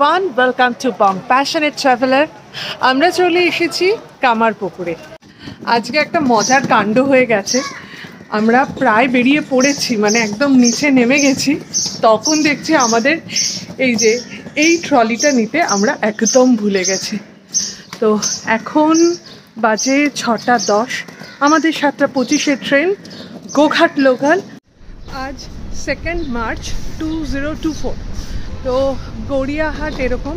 everyone, welcome to Bomb Passionate Traveler. আমরা চলে এসেছি কামারপুকুরে। আজকে একটা মজার কাণ্ড হয়ে গেছে। আমরা প্রায় বেরিয়ে পড়েছি, মানে একদম নিচে নেমে গেছি, তখন দেখছি আমাদের এই ট্রলিটা নিতে আমরা একদম ভুলে গেছি। তো এখন বাজে 6:10, আমাদের 7:25 ট্রেন গোঘাট লোকাল। আজ 2 মার্চ 2024। তো গড়িয়াহাট এরকম।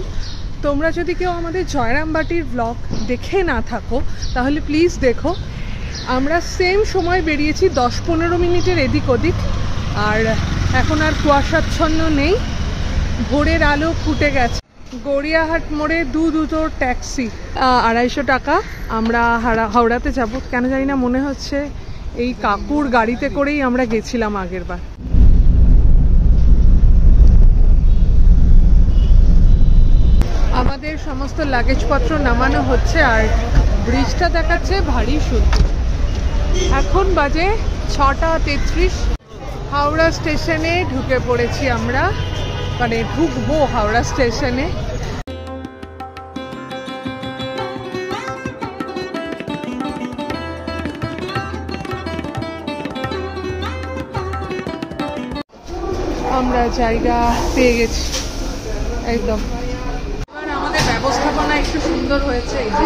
তোমরা যদি কেউ আমাদের জয়রামবাটির ব্লগ দেখে না থাকো তাহলে প্লিজ দেখো। আমরা সেম সময় বেরিয়েছি, 10-15 মিনিটের এদিক ওদিক। আর এখন আর কুয়াশাচ্ছন্ন নেই, ভোরের আলো ফুটে গেছে। গড়িয়াহাট মোড়ে দুটো ট্যাক্সি, 250 টাকা। আমরা হাওড়াতে যাব, কেন জানি না মনে হচ্ছে এই কাকুর গাড়িতে করেই আমরা গেছিলাম আগের বার। আমাদের সমস্ত লাগেজপত্র নামানো হচ্ছে, আর ব্রিজটা দেখাচ্ছে ভারী সুন্দর। এখন বাজে 6:33। হাওড়া স্টেশনে ঢুকে পড়েছি আমরা, মানে ঢুকবো হাওড়া স্টেশনে। আমরা জায়গা পেয়ে গেছি একদম। আমাদের ব্যবস্থাপনা একটু সুন্দর হয়েছে। এই যে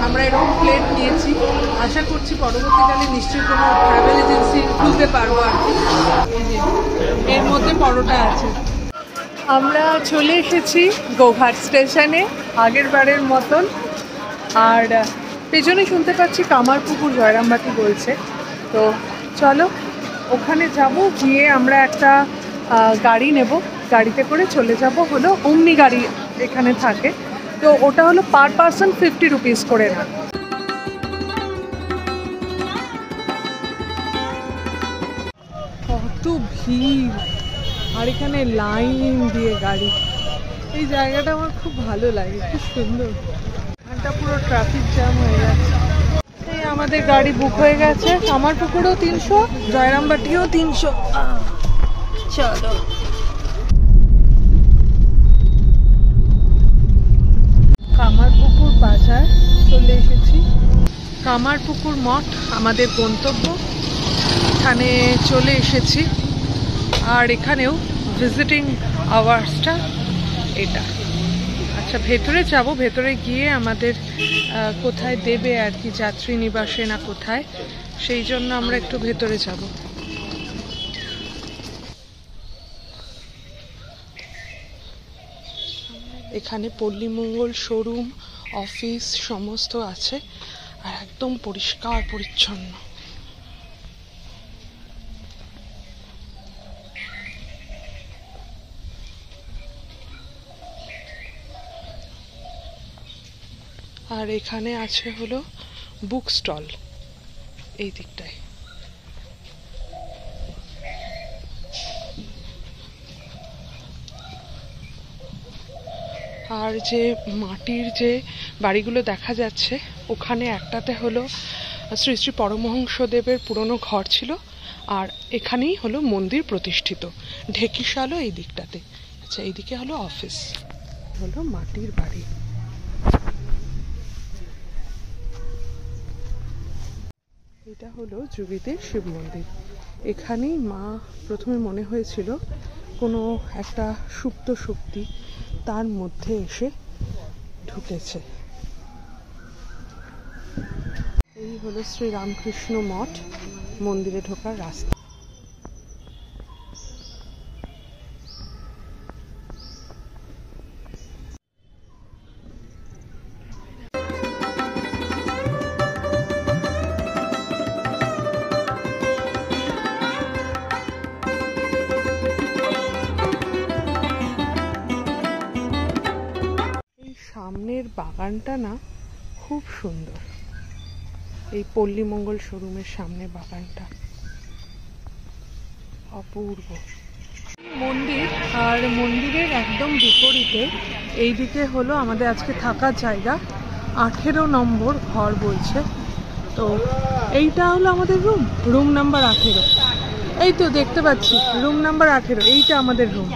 আমরা এরকম প্লেট নিয়েছি, আশা করছি পরবর্তীকালে নিশ্চয়ই কোনো ট্রাভেল এজেন্সি খুলতে পারবো আর কি। এর মধ্যে পরোটা আছে। আমরা চলে এসেছি গোঘাট স্টেশনে আগের বারের মতন। আর পেছনে শুনতে পাচ্ছি কামারপুকুর জয়রামবাটি বলছে। তো চলো ওখানে যাব, গিয়ে আমরা একটা গাড়ি নেব, গাড়িতে করে চলে যাব। হলো অমনি গাড়ি এখানে থাকে, তো ওটা হলো পার পারসন 50 রুপিস করে না। কত ভিড়, আর এখানে লাইন দিয়ে গাড়ি। এই জায়গাটা আমার খুব ভালো লাগে, খুব সুন্দর। এখানটা পুরো ট্রাফিক জ্যাম হয়ে গেছে। এই আমাদের গাড়ি বুক হয়ে গেছে। কামারপুকুরেও 300, জয়রামবাটিও 300। চলো কামারপুকুর বাজার চলে এসেছি। কামারপুকুর মঠ আমাদের গন্তব্য, এখানে চলে এসেছি। আর এখানেও ভিজিটিং আওয়ার্সটা এটা। আচ্ছা, ভেতরে যাব, ভেতরে গিয়ে আমাদের কোথায় দেবে আর কি, যাত্রী নিবাসে না কোথায়, সেই জন্য আমরা একটু ভেতরে যাব। এখানে পল্লীমঙ্গল শোরুম, অফিস সমস্ত আছে, আর একদম পরিষ্কার পরিচ্ছন্ন। আর এখানে আছে হলো বুক স্টল এই দিকটায়। আর যে মাটির যে বাড়িগুলো দেখা যাচ্ছে, ওখানে একটাতে হলো শ্রী শ্রী পরমহংসদেবের পুরনো ঘর ছিল, আর এখানেই হলো মন্দির প্রতিষ্ঠিত। ঢেকিশালও এই দিকটাতে। আচ্ছা, এইদিকে হলো অফিস, হলো মাটির বাড়ি। এটা হলো যোগীদের শিব মন্দির। এখানেই মা প্রথমে মনে হয়েছিল কোনো একটা সুপ্ত শক্তি তার মধ্যে এসে ঢুকেছে। এই হলো শ্রী রামকৃষ্ণ মঠ, মন্দিরে ঢোকার রাস্তা। সামনের বাগানটা না খুব সুন্দর, এই পল্লীমঙ্গল শোরুমের সামনে বাগানটা অপূর্ব। মন্দির, আর মন্দিরের একদম বিপরীতে এইদিকে হলো আমাদের আজকে থাকার জায়গা। 18 নম্বর ঘর বলছে। তো এইটা হলো আমাদের রুম নাম্বার 18। এই তো দেখতে পাচ্ছি রুম নাম্বার 18, এইটা আমাদের রুম।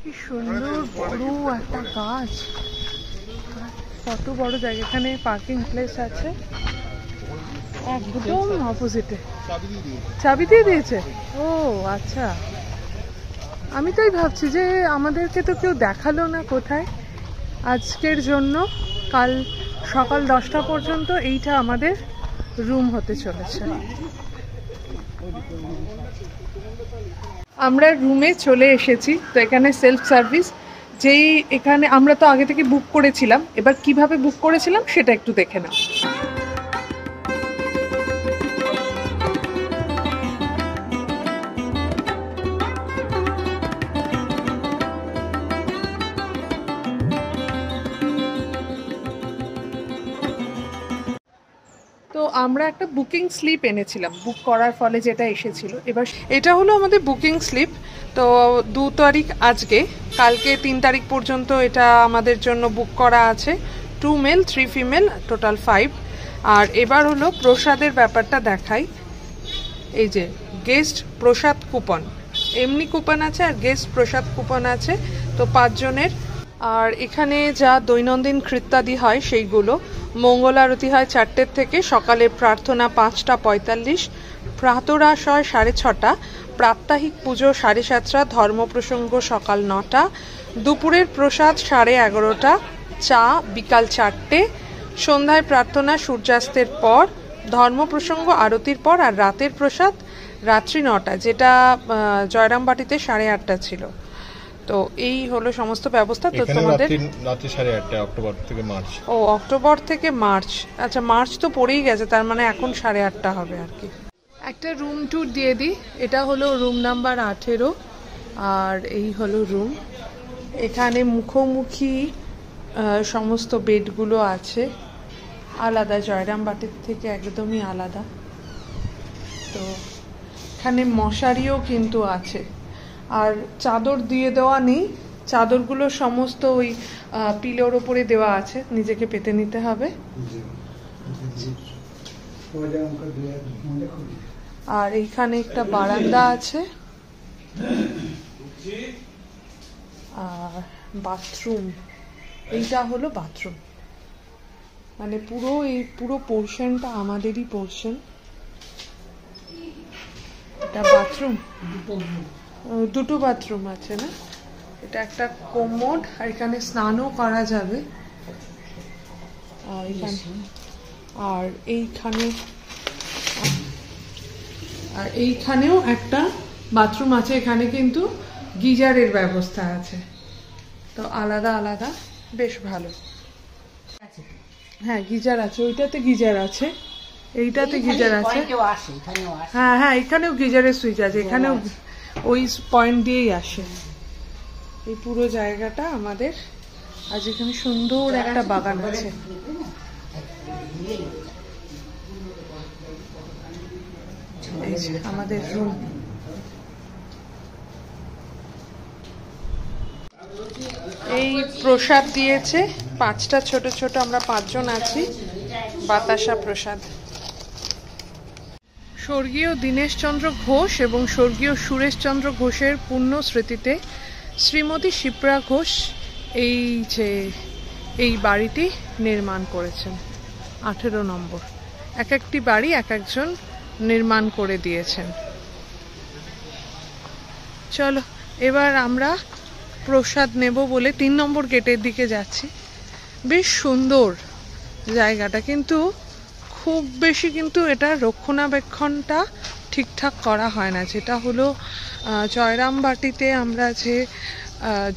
কি সুন্দর বড় একটা গাছ, কত বড় জায়গা। এখানে পার্কিং প্লেস আছে একদম অপোজিটে। চাবি দিয়ে দিয়েছে? ও আচ্ছা, আমি তাই ভাবছি যে আমাদেরকে তো কেউ দেখালো না কোথায়। আজকের জন্য কাল সকাল 10টা পর্যন্ত এইটা আমাদের রুম হতে চলেছে। আমরা রুমে চলে এসেছি। তো এখানে সেলফ সার্ভিস, যেই এখানে আমরা তো আগে থেকে বুক করেছিলাম, এবার কিভাবে বুক করেছিলাম সেটা একটু দেখে নাও। তো আমরা একটা বুকিং স্লিপ এনেছিলাম, বুক করার ফলে যেটা এসেছিল। এবার এটা হলো আমাদের বুকিং স্লিপ। তো 2 তারিখ আজকে, কালকে 3 তারিখ পর্যন্ত এটা আমাদের জন্য বুক করা আছে। 2 মেল 3 ফিমেল, টোটাল 5। আর এবার হলো প্রসাদের ব্যাপারটা দেখাই। এই যে গেস্ট প্রসাদ কুপন, এমনি কুপন আছে আর গেস্ট প্রসাদ কুপন আছে, তো 5 জনের। আর এখানে যা দৈনন্দিন কৃত্যাদি হয় সেইগুলো, মঙ্গল আরতি হয় 4টের থেকে, সকালে প্রার্থনা 5টা 45, প্রাতরাশ হয় 6:30, প্রাত্যহিক পুজো 7:30, ধর্মপ্রসঙ্গ সকাল 9টা, দুপুরের প্রসাদ 11:30, চা বিকাল 4টে, সন্ধ্যায় প্রার্থনা সূর্যাস্তের পর, ধর্মপ্রসঙ্গ আরতির পর, আর রাতের প্রসাদ রাত্রি 9টা, যেটা জয়রামবাটিতে 8:30 ছিল। তো এই হলো সমস্ত ব্যবস্থা। তো তোমাদের রাত্রি 8:30 অক্টোবর থেকে মার্চ। ও অক্টোবর থেকে মার্চ, আচ্ছা মার্চ তো পড়েই গেছে, তার মানে এখন 8:30 হবে আর কি। একটা রুম ট্যুর দিয়ে দিই। এটা হলো রুম নাম্বার 18, আর এই হলো রুম। এখানে মুখোমুখি সমস্ত বেডগুলো আছে, আলাদা, জয়রামবাটির থেকে একদমই আলাদা। তো এখানে মশারিও কিন্তু আছে, আর চাদর দিয়ে দেওয়া নেই, চাদরগুলো সমস্ত ওই পিলোর ওপরে দেওয়া আছে, নিজেকে পেতে নিতে হবে। আর এইখানে একটা বারান্দা আছে, আর বাথরুম, এইটা হলো বাথরুম। মানে পুরো পোর্শনটা আমাদেরই পোর্শন। এটা বাথরুম, দুটো বাথরুম আছে না, এটা একটা কোমোড, আর এখানে স্নানও করা যাবে। আর এইখানেও একটা বাথরুম আছে, এখানে কিন্তু গিজারের ব্যবস্থা আছে। তো আলাদা আলাদা, বেশ ভালো। হ্যাঁ গিজার আছে, ওইটাতে গিজার আছে, এইটাতে গিজার আছে। হ্যাঁ হ্যাঁ, এখানেও গিজারের সুইচ আছে, এখানেও ওই পয়েন্ট দিয়েই আসে। এই পুরো জায়গাটা আমাদের। আজ এখানে সুন্দর একটা বাগান আছে। এই যে আমাদের রুম। এই প্রসাদ দিয়েছে 5টা ছোট ছোট, আমরা 5 জন আছি। বাতাসা প্রসাদ। স্বর্গীয় দীনেশচন্দ্র ঘোষ এবং স্বর্গীয় সুরেশচন্দ্র ঘোষের পুণ্য স্মৃতিতে শ্রীমতী শিপ্রা ঘোষ এই বাড়িটি নির্মাণ করেছেন। 18 নম্বর। এক একটি বাড়ি এক একজন নির্মাণ করে দিয়েছেন। চলো এবার আমরা প্রসাদ নেব বলে 3 নম্বর গেটের দিকে যাচ্ছি। বেশ সুন্দর জায়গাটা, কিন্তু খুব বেশি কিন্তু এটা রক্ষণাবেক্ষণটা ঠিকঠাক করা হয় না। যেটা হলো জয়রামবাটিতে আমরা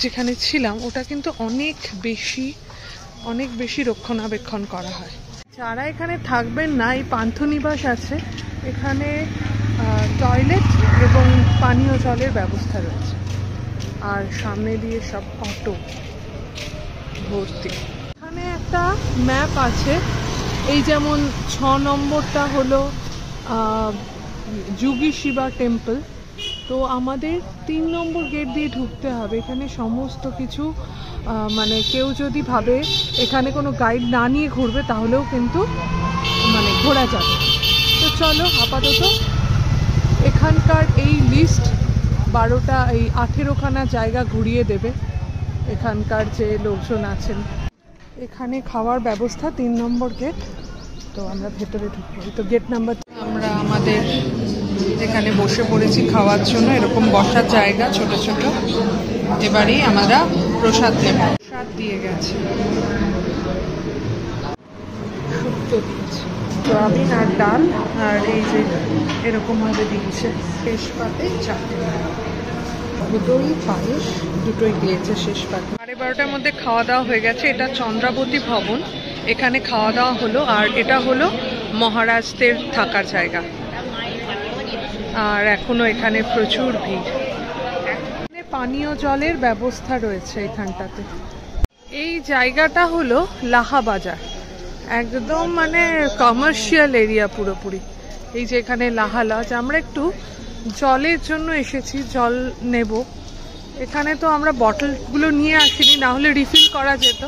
যেখানে ছিলাম, ওটা কিন্তু অনেক বেশি রক্ষণাবেক্ষণ করা হয়। যারা এখানে থাকবেন না, এই পান্থনিবাস আছে, এখানে টয়লেট এবং পানীয় জলের ব্যবস্থা রয়েছে। আর সামনে দিয়ে সব অটো ভর্তি। এখানে একটা ম্যাপ আছে, এই যেমন 6 নম্বরটা হলো যুগী শিবা টেম্পল। তো আমাদের 3 নম্বর গেট দিয়ে ঢুকতে হবে। এখানে সমস্ত কিছু মানে কেউ যদি ভাবে এখানে কোনো গাইড না নিয়ে ঘুরবে, তাহলেও কিন্তু মানে ঘোরা যাবে। তো চলো আপাতত এখানকার এই লিস্ট 12টা এই 18খানা জায়গা ঘুরিয়ে দেবে এখানকার যে লোকজন আছেন। এখানে খাওয়ার ব্যবস্থা 3 নম্বর গেট। তো আমরা ভেতরে ঢুকবো, তো গেট নাম্বার। আমরা আমাদের এখানে বসে পড়েছি খাওয়ার জন্য, এরকম বসার জায়গা ছোট ছোট। এবারেই আমরা প্রসাদ নেব। প্রসাদ দিয়ে গেছে, শুক্তো দিয়েছে, সয়াবিন আর ডাল, আর এই যে এরকম ভাবে দিয়েছে শেষ পাতে চাটনি, দই পায়েস দুটোই দিয়েছে শেষ পাতে। 12:30টার মধ্যে খাওয়া দাওয়া হয়ে গেছে। এটা চন্দ্রাবতী ভবন, এখানে খাওয়া দাওয়া হলো। আর এটা হলো মহারাজদের থাকার জায়গা। আর এখনো এখানে প্রচুর ভিড়। পানীয় জলের ব্যবস্থা রয়েছে এখানটাতে। এই জায়গাটা হলো লাহা বাজার, একদম মানে কমার্শিয়াল এরিয়া পুরোপুরি। এই যে এখানে লাহা লজ। আমরা একটু জলের জন্য এসেছি, জল নেব। এখানে তো আমরা বটলগুলো নিয়ে আসিনি, না হলে রিফিল করা যেত।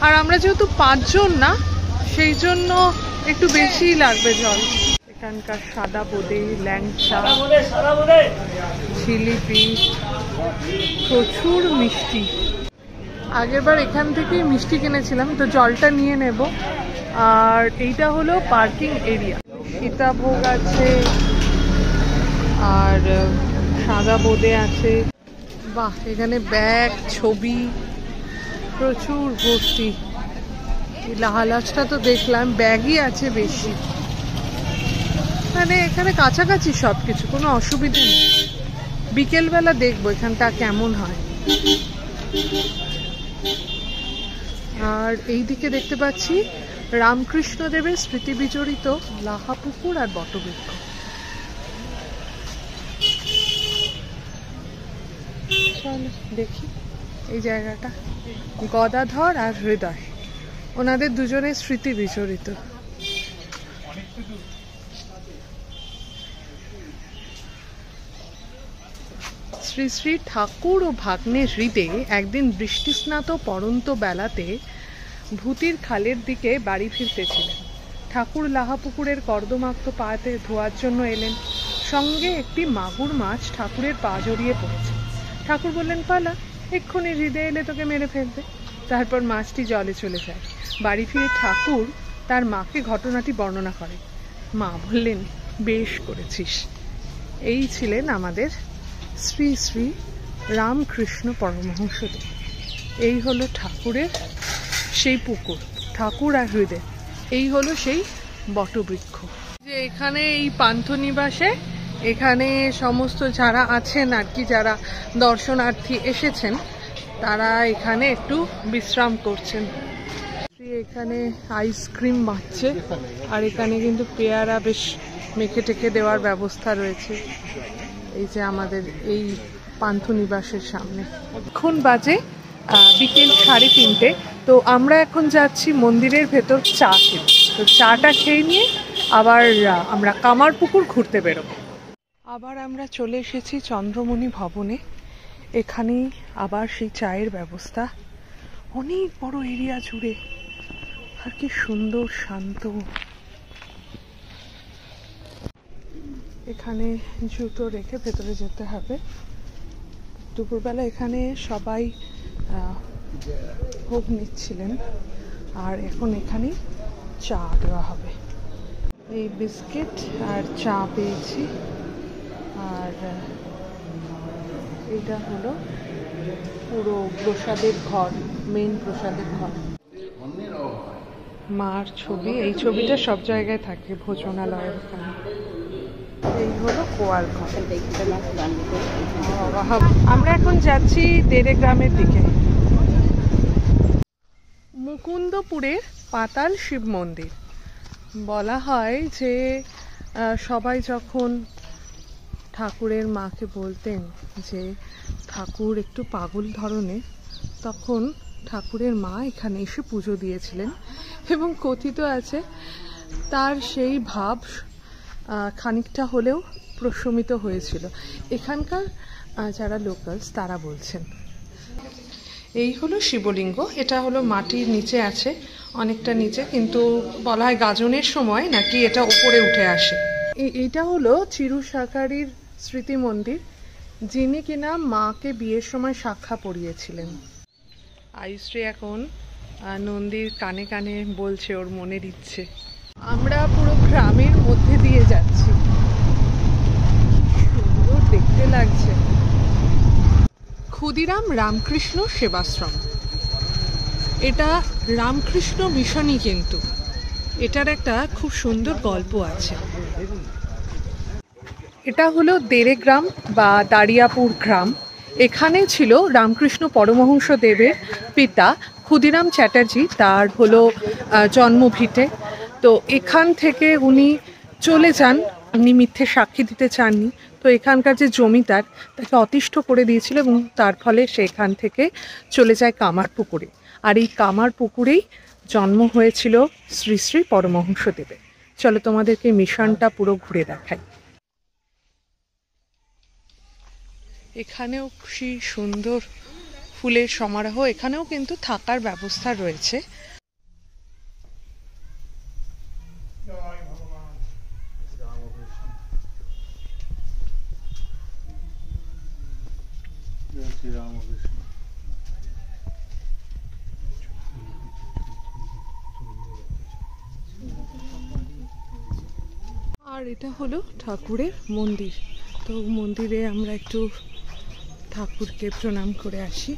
আর আমরা যেহেতু 5 জন না, সেই জন্য একটু বেশিই লাগবে জল। এখানকার সাদা বোঁদে, ল্যাংচা, জিলিপি, প্রচুর মিষ্টি। আগেরবার এখান থেকেই মিষ্টি কিনেছিলাম, তো জলটা নিয়ে নেব। আর এইটা হলো পার্কিং এরিয়া। সীতাভোগ আছে আর সাদা বোঁদে আছে। বাহ, এখানে ব্যাগ, ছবি প্রচুর ভর্তি। লাহালাজটা তো দেখলাম, ব্যাগই আছে বেশি। মানে এখানে কাছাকাছি সবকিছু, কোনো অসুবিধা নেই। বিকেলবেলা দেখবো এখানটা কেমন হয়। আর এই দিকে দেখতে পাচ্ছি রামকৃষ্ণদেবের স্মৃতি বিজড়িত লাহা পুকুর আর বটবৃক্ষ। চলো দেখি এই জায়গাটা। গদাধর আর হৃদয়, ওনাদের দুজনের স্মৃতি বিজড়িত। শ্রী শ্রী ঠাকুর ও ভাগ্নে হৃদে একদিন বৃষ্টিস্নাত পড়ন্ত বেলাতে ভূতির খালের দিকে বাড়ি ফিরতেছিলেন। ঠাকুর লাহা পুকুরের কর্দমাক্ত পাতে ধোয়ার জন্য এলেন। সঙ্গে একটি মাগুর মাছ ঠাকুরের পা জড়িয়ে পড়েছে। ঠাকুর বললেন, পালা, এক্ষুনি হৃদে এলে তোকে মেরে ফেলবে। তারপর মাছটি জলে চলে যায়। বাড়ি ফিরে ঠাকুর তার মাকে ঘটনাটি বর্ণনা করে। মা বললেন, বেশ করেছিস। এই ছিলেন আমাদের শ্রী শ্রী রামকৃষ্ণ পরমহংসদেব। এই হলো ঠাকুরের সেই পুকুর, ঠাকুর আর হৃদয়। এই হলো সেই বটবৃক্ষ। যে এখানে এই পান্থনিবাসে এখানে সমস্ত যারা আছেন আর কি, যারা দর্শনার্থী এসেছেন, তারা এখানে একটু বিশ্রাম করছেন। এখানে আইসক্রিম বাঁচছে, আর এখানে কিন্তু পেয়ারা বেশ মেখে টেকে দেওয়ার ব্যবস্থা রয়েছে। এই যে আমাদের এই পান্থনিবাসের সামনে। এখন বাজে বিকেল 3:30। তো আমরা এখন যাচ্ছি মন্দিরের ভেতর চা খেতে। তো চাটা খেয়ে নিয়ে আবার আমরা কামারপুকুর ঘুরতে বেরোবো। আবার আমরা চলে এসেছি চন্দ্রমণি ভবনে। এখানেই আবার সেই চায়ের ব্যবস্থা, অনেক বড় এরিয়া জুড়ে, আর কি সুন্দর শান্ত। এখানে জুতো রেখে ভেতরে যেতে হবে। দুপুরবেলা এখানে সবাই ভোগ নিচ্ছিলেন, আর এখন এখানে চা দেওয়া হবে। এই বিস্কিট আর চা পেয়েছি। আর এটা হলো পুরো প্রসাদের ঘর, মেন প্রসাদের ঘর। মার ছবি, এই ছবিটা সব জায়গায় থাকে ভোজনালয়ের ওখানে। এই হলো গোয়াল ঘর। আমরা এখন যাচ্ছি দেড়ে গ্রামের দিকে। মুকুন্দপুরের পাতাল শিব মন্দির। বলা হয় যে সবাই যখন ঠাকুরের মাকে বলতেন যে ঠাকুর একটু পাগল ধরনের, তখন ঠাকুরের মা এখানে এসে পুজো দিয়েছিলেন, এবং কথিত আছে তার সেই ভাব খানিকটা হলেও প্রশমিত হয়েছিল। এখানকার যারা লোকালস তারা বলছেন। এই হলো শিবলিঙ্গ। এটা হলো মাটির নিচে আছে, অনেকটা নিচে, কিন্তু বলা হয় গাজনের সময় নাকি এটা উপরে উঠে আসে। এইটা হলো চিরু শাকারির স্মৃতি মন্দির। যিনি কিনা মাকে বিয়ের সময় সাক্ষা পরিয়েছিলেন। আয়ুশ্রী এখন নন্দীর কানে কানে বলছে ওর মনের ইচ্ছে। আমরা পুরো গ্রামের মধ্যে দিয়ে যাচ্ছি, সুন্দর দেখতে লাগছে। ক্ষুদিরাম রামকৃষ্ণ সেবাশ্রম, এটা রামকৃষ্ণ মিশনই, কিন্তু এটার একটা খুব সুন্দর গল্প আছে। এটা হলো দেরেগ্রাম বা দারিয়াপুর গ্রাম। এখানে ছিল রামকৃষ্ণ পরমহংস দেবের পিতা ক্ষুদিরাম চ্যাটার্জি, তার হলো জন্মভিটে। তো এখান থেকে উনি চলে যান, উনি মিথ্যে সাক্ষী দিতে চাননি। তো এখানকার যে জমিদার তাকে অতিষ্ঠ করে দিয়েছিল এবং তার ফলে সে এখান থেকে চলে যায় কামারপুকুরে। আর এই কামারপুকুরেই জন্ম হয়েছিল শ্রী শ্রী পরমহংস দেবের। চলো তোমাদেরকে মিশনটা পুরো ঘুরে দেখাই। এখানেও খুবই সুন্দর ফুলের সমারোহ, এখানেও কিন্তু থাকার ব্যবস্থা রয়েছে। আর এটা হলো ঠাকুরের মন্দির। তো মন্দিরে আমরা একটু ঠাকুরকে প্রণাম করে আসি।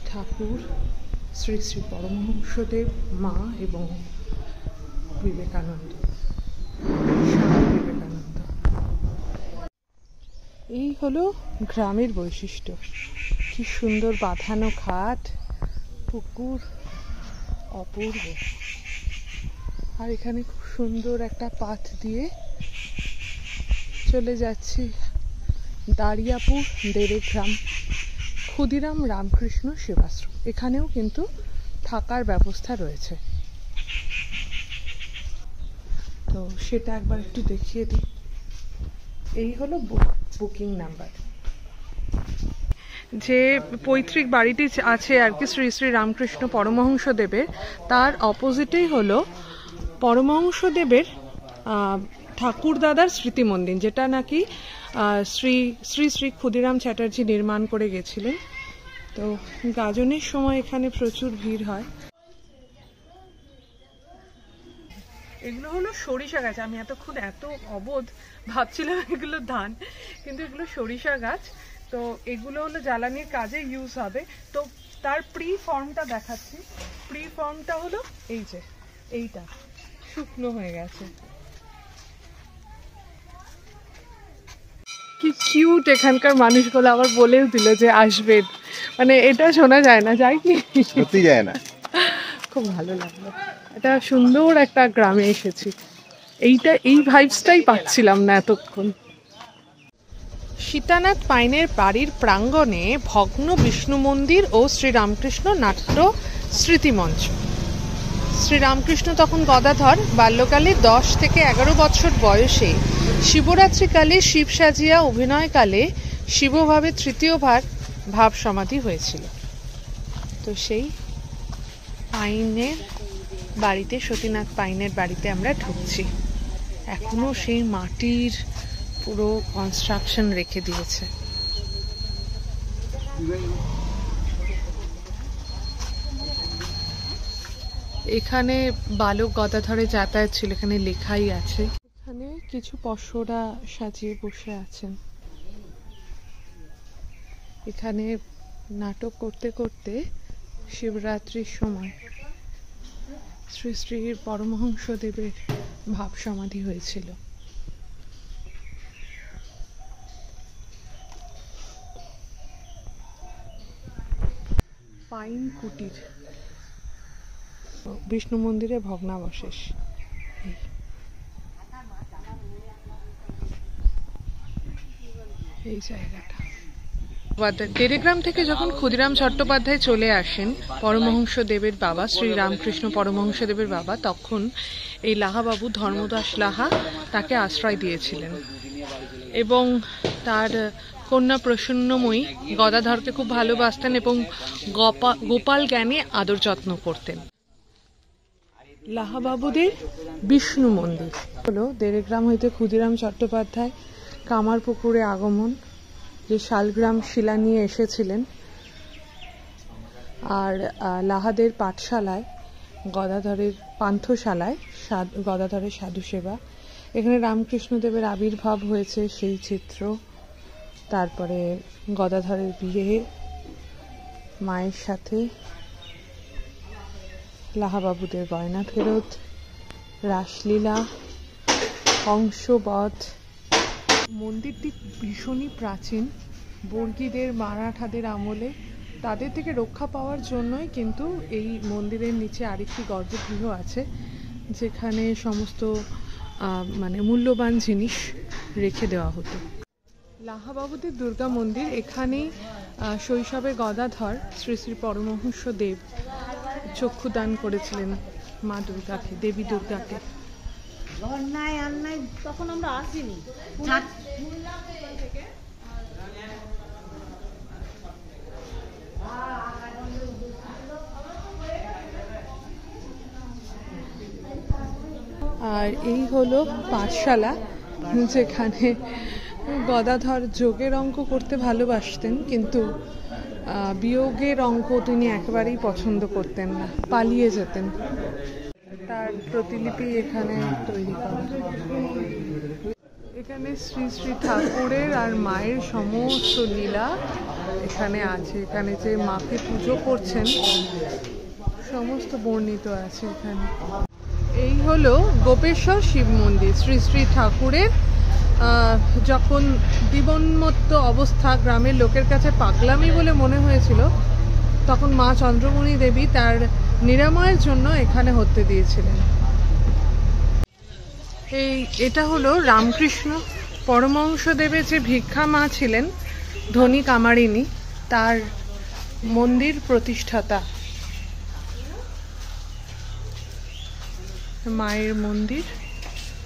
ঠাকুর শ্রী শ্রী পরমহংসদেব, মা এবং বিবেকানন্দ, স্বামী বিবেকানন্দ। এই হলো গ্রামের বৈশিষ্ট্য। কি সুন্দর বাঁধানো ঘাট, পুকুর, অপূর্ব। আর এখানে খুব সুন্দর একটা পাথ দিয়ে চলে যাচ্ছি দারিয়াপুর দেরেগ্রাম ক্ষুদিরাম রামকৃষ্ণ সেবাশ্রম। এখানেও কিন্তু থাকার ব্যবস্থা রয়েছে। তো সেটা একবার একটু দেখিয়ে দিই। এই হলো বুকিং নাম্বার। যে পৈতৃক বাড়িটি আছে আর কি শ্রী শ্রী রামকৃষ্ণ পরমহংস দেবের, তার অপোজিটেই হলো পরমহংস দেবের ঠাকুরদাদার স্মৃতি মন্দির, যেটা নাকি শ্রী শ্রী শ্রী ক্ষুদিরাম চ্যাটার্জি নির্মাণ করে গেছিলেন। তো গাজনের সময় এখানে প্রচুর ভিড় হয়। এগুলো হলো সরিষা গাছ। আমি এতক্ষণ এত অবোধ ভাবছিলাম এগুলো ধান, কিন্তু এগুলো সরিষা গাছ। তো এগুলো হলো জ্বালানির কাজে ইউজ হবে। তো তার প্রি ফর্মটা দেখাচ্ছি। প্রি ফর্মটা হলো এই যে এইটা শুকনো হয়ে গেছে। কি কিউট এখানকার মানুষগুলো, আবার বলেও দিল যে আসবেন। মানে এটা শোনা যায় না, যায় কি? সত্যি যায় না। খুব ভালো লাগলো। এটা সুন্দর একটা গ্রামে এসেছি। এই ভাইবসটাই পাচ্ছিলাম না এতক্ষণ। সীতানাথ পাইনের বাড়ির প্রাঙ্গণে ভগ্ন বিষ্ণু মন্দির ও শ্রীরামকৃষ্ণ নাট্য স্মৃতিমঞ্চ। শ্রীরামকৃষ্ণ তখন গদাধর, বাল্যকালে 10 থেকে 11 বছর বয়সে শিবরাত্রিকালে শিব সাজিয়া অভিনয়কালে শিবভাবে তৃতীয় ভাব সমাধি হয়েছিল। তো সেই পাইনের বাড়িতে, সতীনাথ পাইনের বাড়িতে আমরা ঢুকছি। এখনো সেই মাটির পুরো কনস্ট্রাকশন রেখে দিয়েছে। এখানে বালক গদাধরে যাতায়াত ছিল, এখানে লেখাই আছে। এখানে কিছু পশরা সাজিয়ে বসে আছেন। এখানে নাটক করতে করতে শিবরাত্রির সময় শ্রী শ্রী পরমহংস দেবের ভাব সমাধি হয়েছিল। পাইন কুটির, বিষ্ণু মন্দিরে ভগ্নাবশেষ। এই জায়গাটা টেলিগ্রাম থেকে যখন ক্ষুদিরাম চট্টোপাধ্যায় চলে আসেন, পরমহংস দেবের বাবা, শ্রী রামকৃষ্ণ পরমহংস দেবের বাবা, তখন এই লাহাবাবু ধর্মদাস লাহা তাকে আশ্রয় দিয়েছিলেন এবং তার কন্যা প্রসন্নময়ী গদাধরকে খুব ভালোবাসতেন এবং গোপাল জ্ঞানে আদর যত্ন করতেন। লাহাবাবুদের বিষ্ণু মন্দির হলো দেড়গ্রাম হইতে ক্ষুদিরাম চট্টোপাধ্যায় কামারপুকুরে আগমন, যে শালগ্রাম শিলা নিয়ে এসেছিলেন। আর লাহাদের পাঠশালায় গদাধরের পান্থশালায় গদাধরের সাধু সেবা, এখানে রামকৃষ্ণদেবের আবির্ভাব হয়েছে সেই চিত্র। তারপরে গদাধরের বিয়ে মায়ের সাথে, লাহাবাবুদের গয়না ফেরত, রাসলীলা, কংসবধ। মন্দিরটি ভীষণই প্রাচীন, বর্গীদের মারাঠাদের আমলে তাদের থেকে রক্ষা পাওয়ার জন্যই কিন্তু এই মন্দিরের নিচে আরেকটি গর্ভগৃহ আছে, যেখানে সমস্ত মানে মূল্যবান জিনিস রেখে দেওয়া হতো। লাহাবাবুদের দুর্গা মন্দির, এখানেই শৈশবে গদাধর শ্রী শ্রী পরমহংস দেব চক্ষুদান করেছিলেন মা দুর্গাকে, দেবী দুর্গাকে। তখন আমরা আসিনি। আর এই হলো পাঠশালা, যেখানে গদাধর যোগের অঙ্ক করতে ভালোবাসতেন, কিন্তু বিয়োগের অঙ্ক তিনি একেবারেই পছন্দ করতেন না, পালিয়ে যেতেন। তার প্রতিলিপি এখানে তৈরি করা। এখানে শ্রী শ্রী ঠাকুরের আর মায়ের সমস্ত লীলা এখানে আছে। এখানে যে মাকে পুজো করছেন সমস্ত বর্ণিত আছে এখানে। এই হলো গোপেশ্বর শিব মন্দির। শ্রী শ্রী ঠাকুরের যখন জীবন্মত্ত অবস্থা গ্রামের লোকের কাছে পাগলামি বলে মনে হয়েছিল, তখন মা চন্দ্রমণি দেবী তার নিরাময়ের জন্য এখানে হতে দিয়েছিলেন। এটা হলো রামকৃষ্ণ পরমহংসদেবের যে ভিক্ষা মা ছিলেন ধনী কামারিনী, তার মন্দির প্রতিষ্ঠাতা, মায়ের মন্দির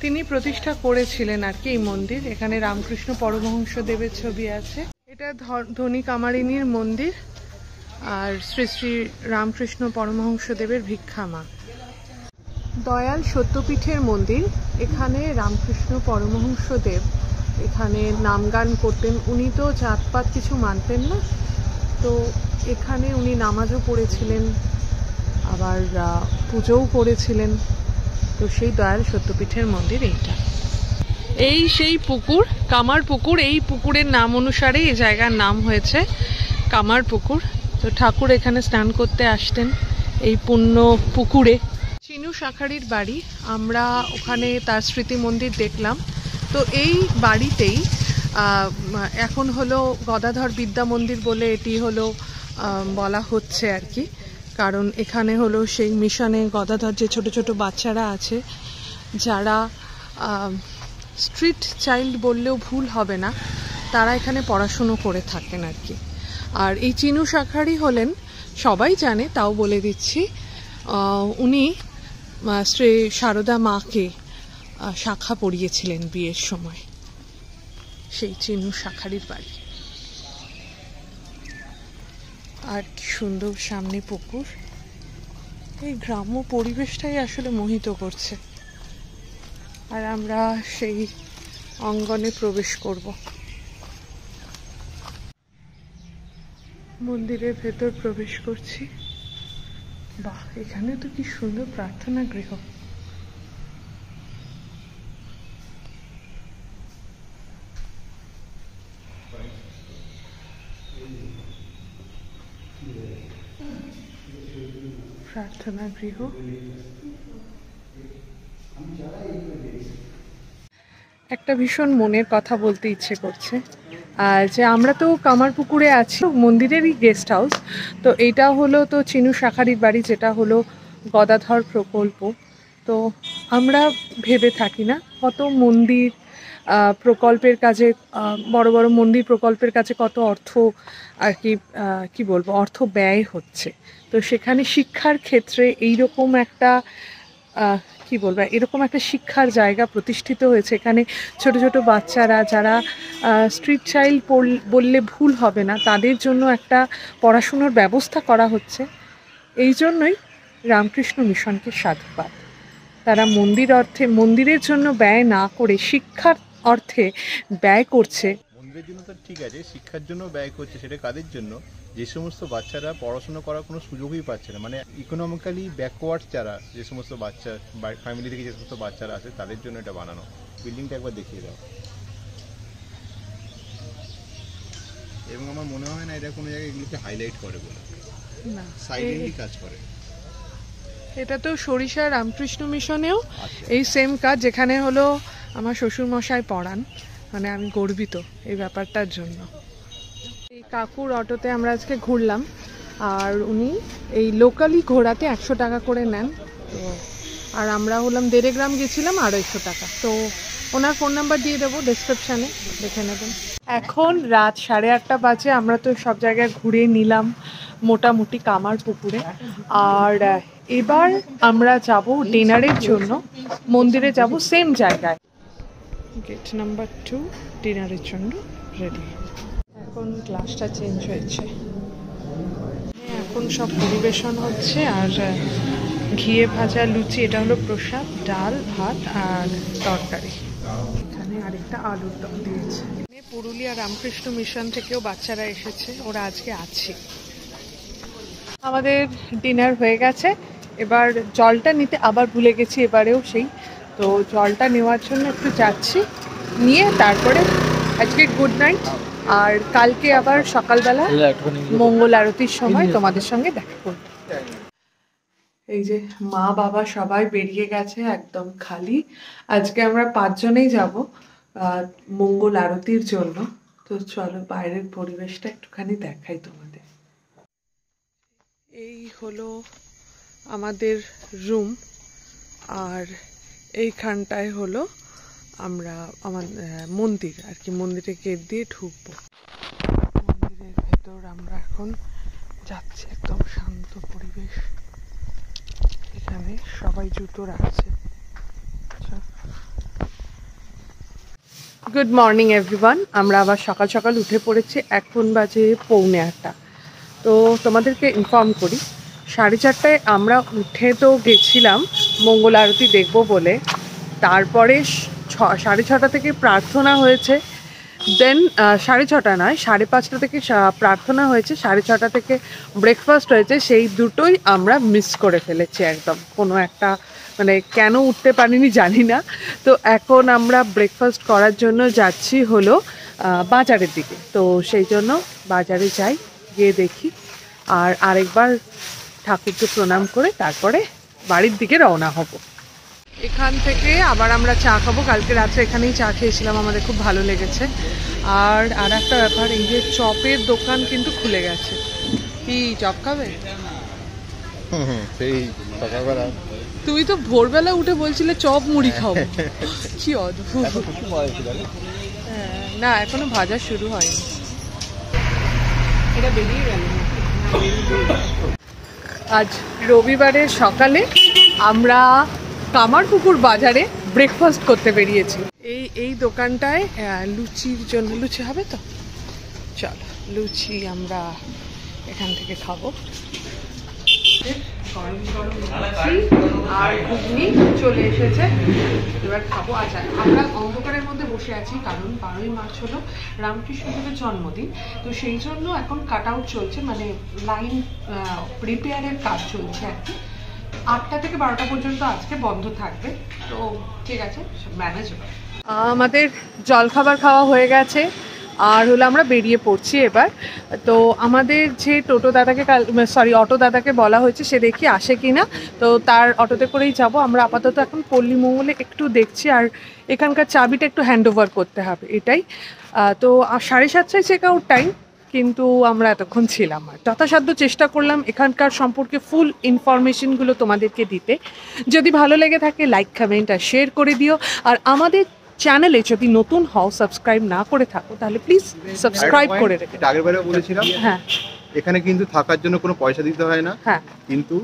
তিনি প্রতিষ্ঠা করেছিলেন আর কি এই মন্দির। এখানে রামকৃষ্ণ পরমহংসদেবের ছবি আছে। এটা ধনী কামারিনীর মন্দির আর শ্রী শ্রী রামকৃষ্ণ পরমহংসদেবের ভিক্ষা মা। দয়াল সত্যপীঠের মন্দির, এখানে রামকৃষ্ণ পরমহংসদেব এখানে নাম গান করতেন। উনি তো জাতপাত কিছু মানতেন না, তো এখানে উনি নামাজও পড়েছিলেন, আবার পুজোও করেছিলেন। তো সেই দয়াল সত্যপীঠের মন্দির এইটা। এই সেই পুকুর, কামার পুকুর। এই পুকুরের নাম অনুসারে এই জায়গার নাম হয়েছে কামার পুকুর। তো ঠাকুর এখানে স্নান করতে আসতেন এই পুণ্য পুকুরে। চিনু শাখারির বাড়ি, আমরা ওখানে তার স্মৃতি মন্দির দেখলাম। তো এই বাড়িতেই এখন হলো গদাধর বিদ্যা মন্দির বলে এটি হলো বলা হচ্ছে আর কি, কারণ এখানে হলো সেই মিশনে গদাধর যে ছোট ছোট বাচ্চারা আছে, যারা স্ট্রিট চাইল্ড বললেও ভুল হবে না, তারা এখানে পড়াশুনো করে থাকেন আর কি। আর এই চিনু শাখারি হলেন, সবাই জানে তাও বলে দিচ্ছি, উনি শ্রী সারদা মাকে শাখা পড়িয়েছিলেন বিয়ের সময়। সেই চিনু শাখারির বাড়ি। আর কি সুন্দর সামনে পুকুর। এই গ্রাম্য পরিবেশটাই আসলে মোহিত করছে। আর আমরা সেই অঙ্গনে প্রবেশ করব। মন্দিরের ভেতর প্রবেশ করছি। বাহ, এখানে তো কি সুন্দর প্রার্থনা গৃহ। প্রার্থনা গৃহ। একটা ভীষণ মনের কথা বলতে ইচ্ছে করছে, যে আমরা তো কামারপুকুরে আছি, মন্দিরেরই গেস্ট হাউস। তো এইটা হলো তো চিনু শাখারির বাড়ি, যেটা হলো গদাধর প্রকল্প। তো আমরা ভেবে থাকি না কত মন্দির প্রকল্পের কাজে, বড় বড় মন্দির প্রকল্পের কাছে কত অর্থ আর কি, কি বলবো, অর্থ ব্যয় হচ্ছে। তো সেখানে শিক্ষার ক্ষেত্রে এইরকম একটা কি বলবো, এরকম একটা শিক্ষার জায়গা প্রতিষ্ঠিত হয়েছে। এখানে ছোট ছোট বাচ্চারা, যারা স্ট্রিট চাইল্ড বললে ভুল হবে না, তাদের জন্য একটা পড়াশুনোর ব্যবস্থা করা হচ্ছে। এই জন্যই রামকৃষ্ণ মিশনকে সাধুবাদ। তারা মন্দিরের জন্য ব্যয় না করে শিক্ষার অর্থে ব্যয় করছে। মন্দিরের জন্য তো ঠিক আছে, শিক্ষার জন্য ব্যয় করছে, সেটা কাদের জন্য? যে সমস্ত বাচ্চারা পড়াশোনা করার কোনো সুযোগই পাচ্ছে না, মানে ইকোনমিক্যালি ব্যাকওয়ার্ড যারা, যে সমস্ত বাচ্চা ফ্যামিলি থেকে যে সমস্ত বাচ্চারা আছে তাদের জন্য এটা বানানো। বিল্ডিংটা একবার দেখিয়ে দাও। এবং আমার মনে হয় না এটা কোনো জায়গায় এগুলোকে হাইলাইট করে বলে, না, সাইলেন্টলি কাজ করে। এটা তো সরিষা রামকৃষ্ণ মিশনেও এই সেম কাজ, যেখানে হলো আমার শ্বশুর মশাই পড়ান, মানে আমি গর্বিত এই ব্যাপারটার জন্য। এই কাকুর অটোতে আমরা আজকে ঘুরলাম, আর উনি এই লোকালি ঘোরাতে 100 টাকা করে নেন। তো আর আমরা হলাম 1.5 গ্রাম গেছিলাম, 250 টাকা। তো ওনার ফোন নাম্বার দিয়ে দেবো ডেসক্রিপশানে, দেখে নেবেন। এখন রাত 8:30 বাজে। আমরা তো সব জায়গায় ঘুরে নিলাম মোটামুটি কামার পুকুরে, আর এবার আমরা যাব ডিনারের জন্য, মন্দিরে যাব সেম জায়গায়। গেট নাম্বার 2 ডিনারের জন্য রেডি। এখন গ্লাসটা চেঞ্জ হয়েছে, এখন সব পরিবেশন হচ্ছে। আর ঘিয়ে ভাজা লুচি, এটা হলো প্রসাদ, ডাল ভাত আর তরকারি। এখানে আরেকটা আলুর দম দিয়েছে। পুরুলিয়া রামকৃষ্ণ মিশন থেকেও বাচ্চারা এসেছে, ওরা আজকে আছে। আমাদের ডিনার হয়ে গেছে, এবার জলটা নিতে আবার ভুলে গেছি এবারেও সেই, তো জলটা নেওয়ার জন্য একটু যাচ্ছি, নিয়ে তারপরে আজকে গুড নাইট। আর কালকে আবার সকালবেলা মঙ্গল আরতির সময় তোমাদের সঙ্গে দেখা করব। এই যে মা বাবা সবাই বেরিয়ে গেছে, একদম খালি। আজকে আমরা 5 জনেই যাব মঙ্গল আরতির জন্য। তো চলো বাইরের পরিবেশটা একটুখানি দেখাই তোমাদের। এই হলো আমাদের রুম, আর এইখানটায় হলো আমার মন্দির আর কি, মন্দিরে গেট দিয়ে ঢুকবো। মন্দিরের ভেতর আমরা এখন যাচ্ছি, একদম শান্ত পরিবেশ। এখানে সবাই জুতো রাখছে। Good morning everyone. আমরা আবার সকাল সকাল উঠে পড়েছি, এখন বাজে 8:45। তো তোমাদেরকে ইনফর্ম করি, 4:30টায় আমরা উঠে তো গেছিলাম মঙ্গল আরতি দেখবো বলে। তারপরে 6:30 থেকে প্রার্থনা হয়েছে, দেন 6:30 নয় 5:30 থেকে প্রার্থনা হয়েছে, 6:30 থেকে ব্রেকফাস্ট হয়েছে। সেই দুটোই আমরা মিস করে ফেলেছি একদম, কোনো একটা মানে কেন উঠতে পারিনি জানি না। তো এখন আমরা ব্রেকফাস্ট করার জন্য যাচ্ছি হলো বাজারের দিকে। তো সেই জন্য বাজারে যাই, গিয়ে দেখি, আর আরেকবার ঠাকুরকে প্রণাম করে তারপরে বাড়ির দিকে রওনা হব। এখান থেকে আবার আমরা চা খাবো, কালকে রাত্রে এখানেই চা খেয়েছিলাম, আমাদের খুব ভালো লেগেছে। আর একটা ব্যাপার, এই যে চপের দোকান কিন্তু খুলে গেছে। কি চপ খাবে? সেই সকালবেলা তুই তো ভোরবেলা উঠে বলছিলে চপ মুড়ি খাবো, কি অদ্ভুত। না এখনো ভাজা শুরু হয়নি, এটা বেরিয়ে গেল। আজ রবিবারের সকালে আমরা কামারপুকুর বাজারে ব্রেকফাস্ট করতে বেরিয়েছি। এই দোকানটায় লুচির জন্য, লুচি হবে তো, চল লুচি আমরা এখান থেকে খাবো। গরম গরম লুচি আর ঘুগনি চলে এসেছে, এবার খাবো। আচ্ছা, আমরা অন্ধকারের মধ্যে বসে আছি কারণ 12ই মার্চ হলো রামকৃষ্ণদেবের জন্মদিন। তো সেই জন্য এখন কাট আউট চলছে, মানে লাইন প্রিপেয়ারের কাজ চলছে আর কি। 8টা থেকে 12টা পর্যন্ত আজকে বন্ধ থাকবে, তো ঠিক আছে, ম্যানেজ হবে। আমাদের জলখাবার খাওয়া হয়ে গেছে, আর হলো আমরা বেরিয়ে পড়ছি এবার। তো আমাদের যে অটো দাদাকে বলা হয়েছে, সে দেখি আসে কিনা, তো তার অটোতে করেই যাব। আমরা আপাতত এখন পল্লী মঙ্গলে একটু দেখছি, আর এখানকার চাবিটা একটু হ্যান্ড ওভার করতে হবে, এটাই। তো 7:30টায় চেক আউট টাইম, কিন্তু আমরা এতক্ষণ ছিলাম, আর যথাসাধ্য চেষ্টা করলাম এখানকার সম্পর্কে ফুল ইনফরমেশনগুলো তোমাদেরকে দিতে। যদি ভালো লেগে থাকে লাইক কমেন্ট আর শেয়ার করে দিও। আর আমাদের চ্যানেলে যদি নতুন হও, সাবস্ক্রাইব না করে থাকো, তাহলে প্লিজ সাবস্ক্রাইব করে রেখে। আগেরবারে বলেছিলাম, হ্যাঁ, এখানে কিন্তু থাকার জন্য কোনো পয়সা দিতে হয় না। হ্যাঁ, কিন্তু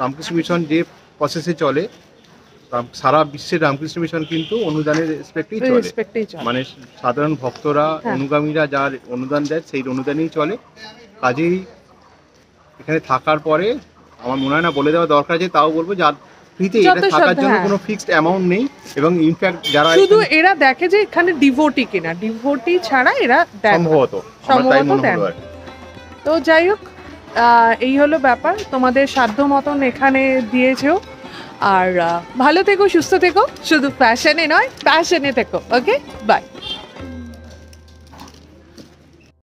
রামকৃষ্ণ মিশন যে প্রসেসে চলে, সারা বিশ্বের রামকৃষ্ণ মিশন কিন্তু অনুদানের রেসপেক্টেই চলে, মানে সাধারণ ভক্তরা, অনুগামীরা যার অনুদান দেয় সেই অনুদানেই চলে। কাজেই এখানে থাকার পরে আমার মনে হয় না বলে দেওয়া দরকার আছে, তাও বলবো, ফ্রিতে যত এটা থাকার সব, জন্য হ্যাঁ। কোনো ফিক্সড অ্যামাউন্ট নেই এবং ইনফ্যাক্ট যারা শুধু এরা দেখে যে এখানে ডিভোটি কিনা, ডিভোটি ছাড়া এরা দেন না। সম্ভবত আমার তাই সম্ভবত মনে দেন। হলো আর তো যাই হোক, এই হলো ব্যাপার, তোমাদের সাধ্য মতন এখানে দিয়েছেও। আর ভালো থেকো, সুস্থ থেকো, শুধু ফ্যাশনে নয় প্যাশনে থেকো। ওকে, বাই।